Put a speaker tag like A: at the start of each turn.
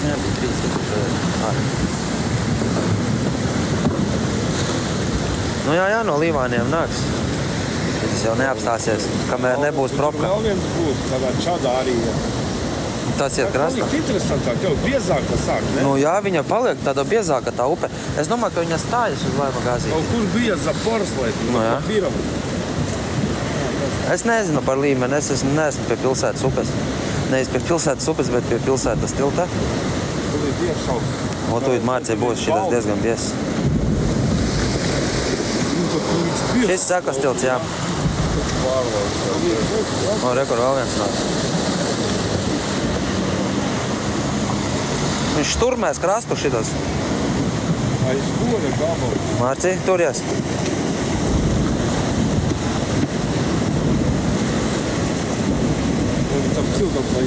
A: Jā, bija 3. Nu jā, no Līvāniem nāks. Tas jau neapstāsies, kamēr nebūs propka.
B: Vēl viens būs, tādā čadā arī.
A: Tas ir krastā.
B: Tas ir interesantāk, jau biezāk tas sāk, ne?
A: Nu jā, viņa paliek tāda biezāka tā upe. Es domāju, ka viņa stājas uz Laima gāzīti.
B: Kaut kur bija Zaporslēt,
A: Nu jā. Es nezinu par līmeni, es neesmu pie pilsētas upes. Nevis pie pilsētas upes, bet pie pilsētas tilta.
B: Tur ir iekšaus.
A: O, tu mācīja būs šitas diezgan biezs. Šis sekas tilts, jā. O, rekur vēl viens nāk. Viņš šturmēs krastu šitas.
B: Aiz kore gabalu.
A: Mārci, turies.
B: Un tam ciltam, lai